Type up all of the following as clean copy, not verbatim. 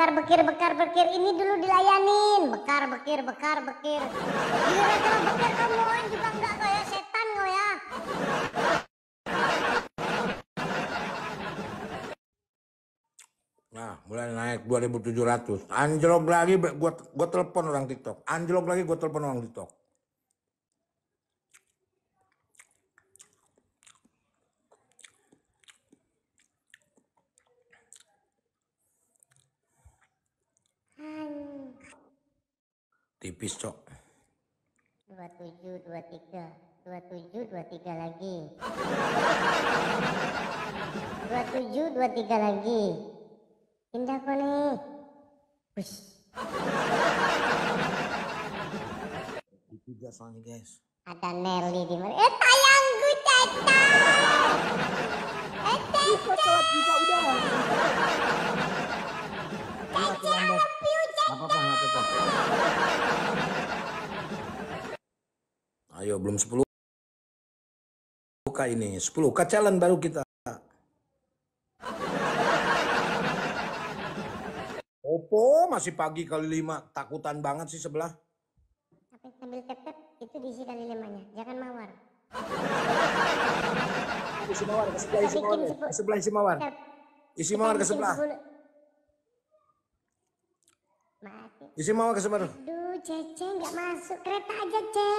bekir. Ini dulu dilayanin. Bekir. Giliran sama bekir kamu juga enggak kayak setan kau ya. Nah, mulai naik 2.700. Anjlok lagi, gua telepon orang TikTok. Anjlok lagi, gua telepon orang TikTok. Tipis, Cok. 27, 23. 27, 23 lagi. 27, 23 lagi. Indah kok nih. Push. Tiga soalnya, guys. Ada Nelly di mana? Tayangku Caca. Caca. Udah. Caca, I love you, Caca. Apa-apa. Ayo, belum 10K ini. 10K challenge baru kita. Oppo masih pagi kali 5. Takutan banget sih sebelah. Tapi sambil tep-tep itu diisi kali 5-nya. Jangan mawar. Isi mawar ke sebelah, ke sebelah isi mawar. Isi mawar ke sebelah. Mati. Isi mawar ke sebelah. Aduh, Cece nggak masuk. Kereta aja, Ce.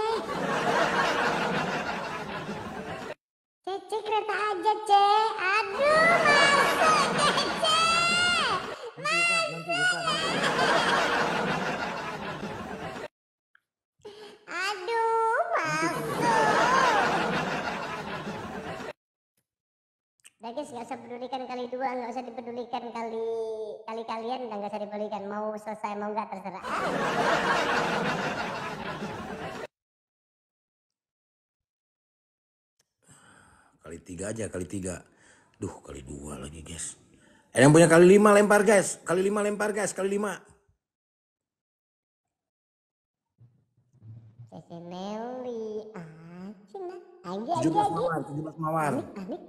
Cece kereta aja, Ce. Aduh, masuk, Cece. Nanti buka. Aduh, masuk. Udah guys, nggak usah pedulikan kali 2, nggak usah dipedulikan kali kalian, udah nggak usah dipedulikan. Mau selesai mau nggak terserah. Kali 3 aja, kali 3. Duh, kali 2 lagi, guys. Yang punya kali 5 lempar, guys. Kali 5 lempar, guys. Kali 5. Cece Nelly. Cina. 17 mawar. Panik.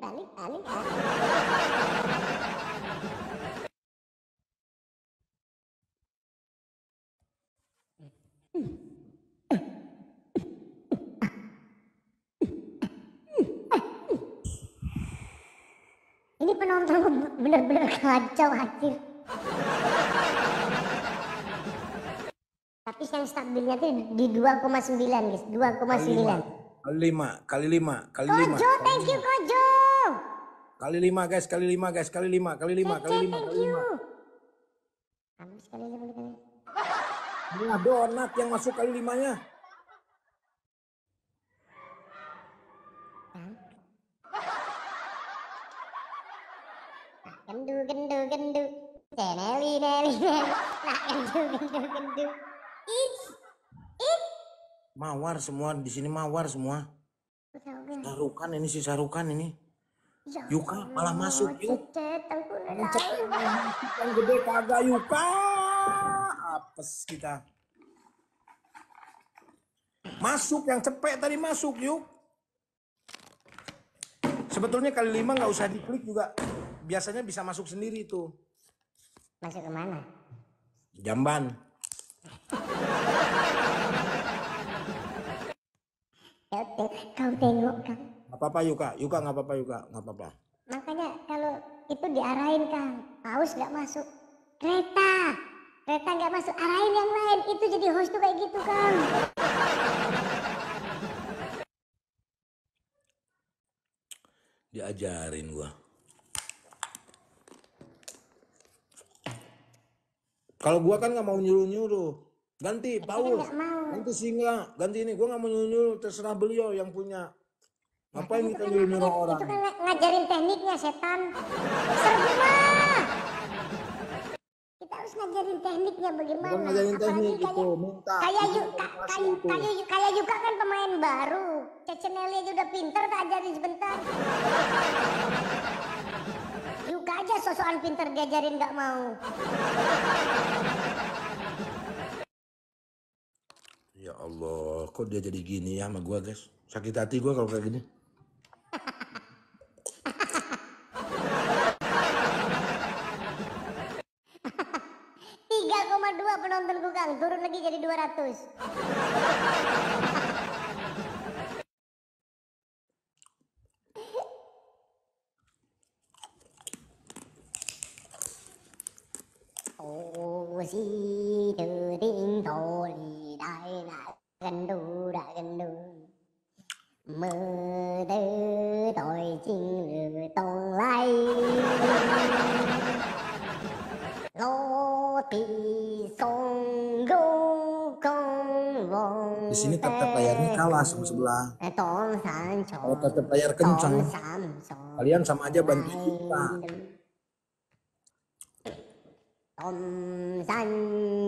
Ini penonton bener-bener kacau akhir. Tapi yang stabilnya tuh di 2,9 guys, 2,9. Kali 5. Kojo, thank you Kojo. Kali 5, guys. Kali 5. Cece, thank you. Habis kali 5 kali. Nah, donat yang masuk kali 5-nya. Gendu. Nelly. Nah, gendu. Mawar semua di sini, mawar semua. Sarukan ini. Ya Yuka malah masuk, Yuk. Cece, Yang gede kagak, Yuka. Apes kita. Masuk yang cepet tadi masuk, Yuk. Sebetulnya kali 5 nggak usah diklik juga. Biasanya bisa masuk sendiri tuh. Masuk ke mana? Jamban. Kau tengok kan. Nggak apa-apa, Yuka nggak apa-apa. Makanya kalau itu diarahin Kang, paus nggak masuk. Kereta nggak masuk, arahin yang lain. Itu jadi host tuh kayak gitu Kang. Diajarin gua. Kalau gua kan nggak mau nyuruh. Ganti paus, ganti singa, ganti ini. Gua nggak mau nyuruh, terserah beliau yang punya. Ngapain kita nyuruh orang? Itu kan ngajarin tekniknya setan. Serbu mah. Kita harus ngajarin tekniknya bagaimana. Bukan ngajarin teknik itu, minta. Kayak Yuka kan pemain baru. Cece Nelly aja udah pinter, tak ajarin sebentar. Yuka aja sosokan pinter diajarin nggak mau. Ya Allah, kok dia jadi gini ya sama gua, guys? Sakit hati gua kalau kayak gini. 3,2 penontonku Kang, turun lagi jadi 200. Ô si từ tiếng thổ lì đại lại gần đu mơ tư tội chinh lừa tông lai lô tì sông rô công vòng Di sini tetap layarnya kalah sama sebelah. Kalau tetap layar kencang, kalian sama aja bantu kita. Tom san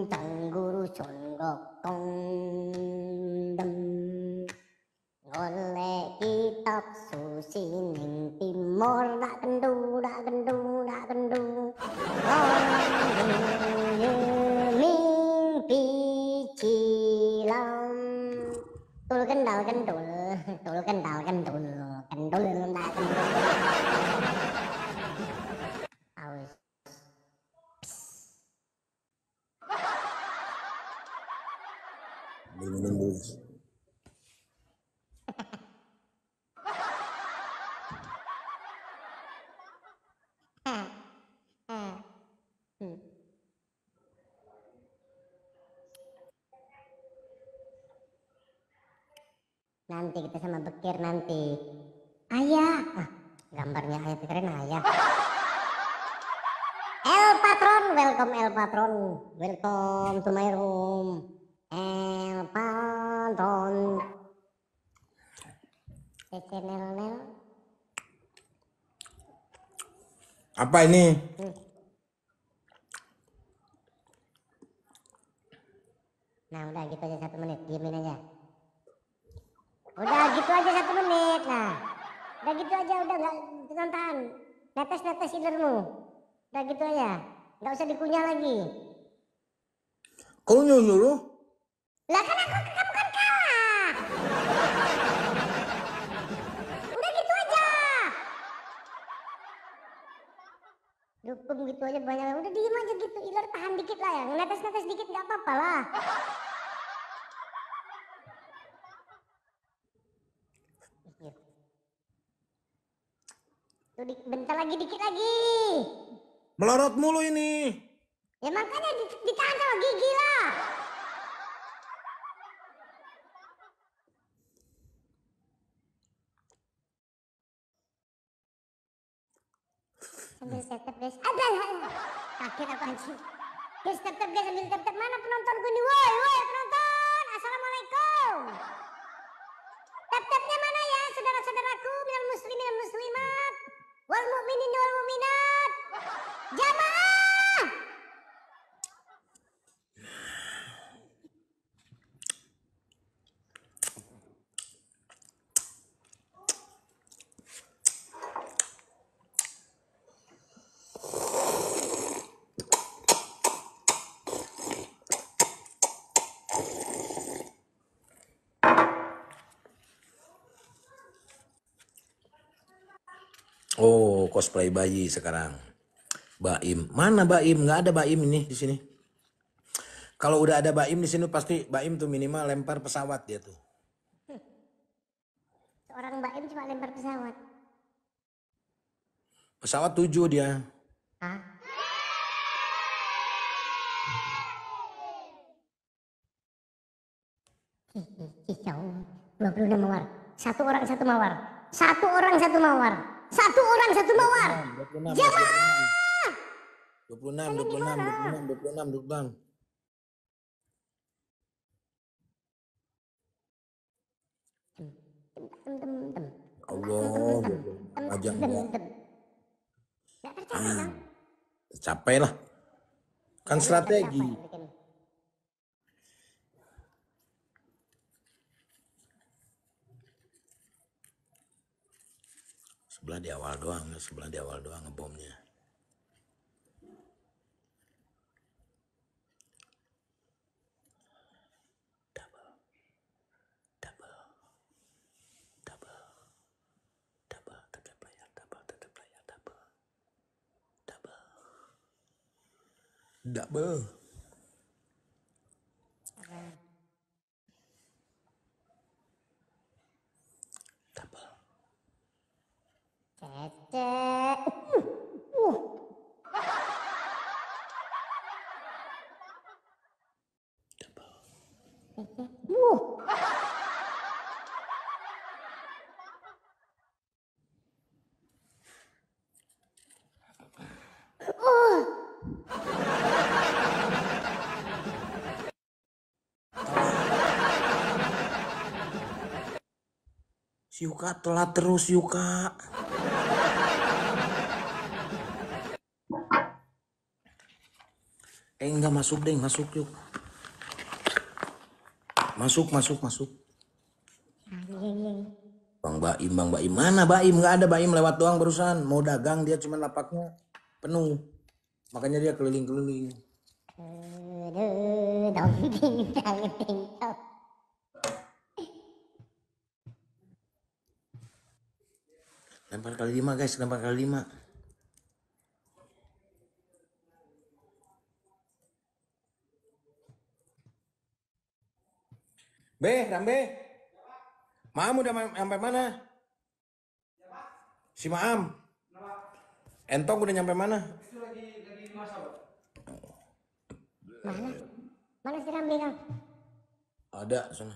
chẳng guru chuẩn gọc công đâm ngon lệ y tóc su xin hình tìm mor đã gần đu ngon như minh pi chi lam tôi gần đào gần đul đã gần đul Minum dulu. Nanti kita sama Bekir nanti. Ayah, gambarnya ayah keren ayah. El Patron, welcome to my room. El Patron. Nel. Apa ini? Nah udah gitu aja 1 menit, diemin aja. Udah gitu aja 1 menit, nah. Udah gitu aja, udah nggak tahan. Netes ilermu. Udah gitu aja, nggak usah dikunyah lagi. Kau nyuruh? Lah kan kamu kan kalah. Udah gitu aja. Dukung gitu aja banyak. Udah diem aja gitu, iler tahan dikit lah ya. Netes dikit nggak apa-apa lah. Tuh bentar lagi, dikit lagi. Melorot mulu ini. Ya makanya ditahan sama gigi lah. Sambil tap guys. Ada. Kaget apa anjing. Guys tap guys, sambil tap. Mana penontonku nih? Woi penonton. Assalamualaikum. Tap-tapnya mana ya saudara-saudaraku, minal muslimat wal mu'minin wal mu'minat. Jamaah. Oh, cosplay bayi sekarang. Baim. Mana Baim? Nggak ada Baim ini di sini. Kalau udah ada Baim di sini pasti Baim tuh minimal lempar pesawat dia tuh. Seorang Baim cuma lempar pesawat. Pesawat 7 dia. Hah? Kicau. 26 mawar. Satu orang satu mawar. 26. Jamaah. 26. Allah, aja enggak. Capek lah. Kan strategi. Sebelah di awal doang ngebomnya. Double. Wuh. Si Yuka telat terus Yuka. Enggak masuk deh, masuk yuk. Masuk. Anjing. Bang Baim mana Baim? Nggak ada, Baim lewat doang barusan. Mau dagang dia cuman lapaknya penuh. Makanya dia keliling-keliling. Dong ting tang ting tong. Lempar kali 5 guys, lempar kali 5. Rambe. Maam udah sampai mana? Si Maam. Entong udah nyampe mana? Mana? Mana si Rambe Kang? Ada sana.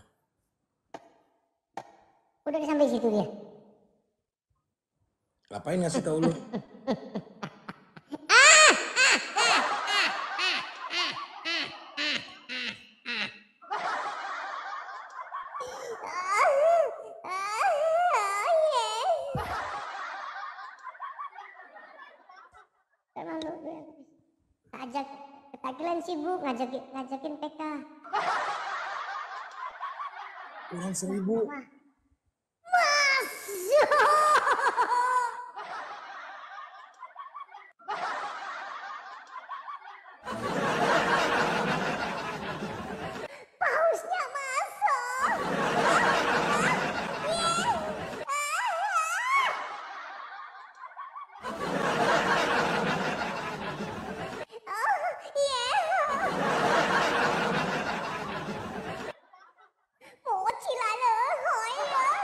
Udah sampai situ dia. Ngapain ngasih tahu lu? Terlalu ajak ketakilan sibuk ngajakin PK. Kurang 1000. Pausnya masuk. Mochi lại rồi, hỏi rồi.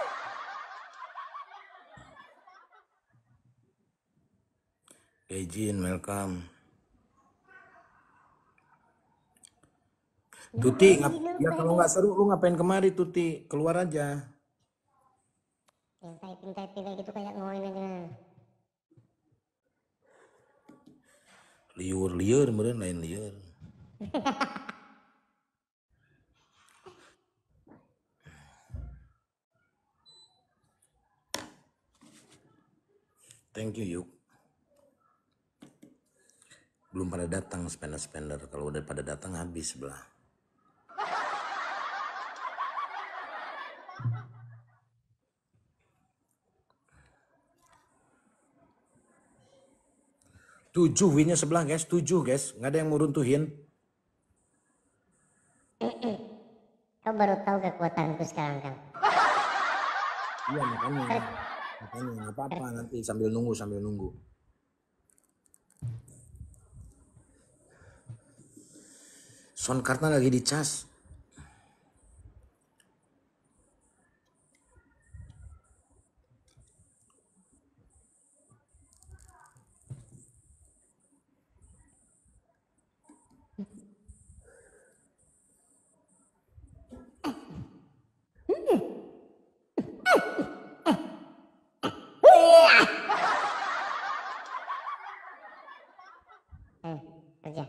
Ejin, welcome. Tuti, ya kalau nggak seru lu ngapain kemari Tuti? Keluar aja. Yang typing kayak gitu kayak ngoin aja. Liur meureun lain liur. Thank you Yuk. Belum pada datang spender. Kalau udah pada datang habis sebelah. Tujuh winnya sebelah guys, 7 guys. Nggak ada yang mau runtuhin. Kau baru tahu kekuatanku sekarang Kang. Iya makanya nggak apa-apa nanti sambil nunggu. Sound cardnya lagi dicas. Kerja.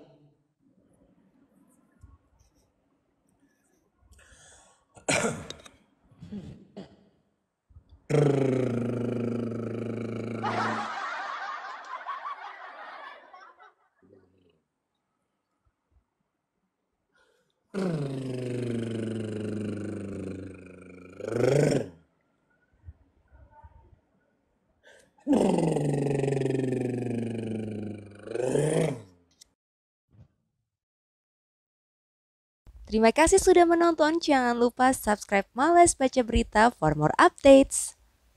Terima kasih sudah menonton. Jangan lupa subscribe Males Baca Berita for more updates.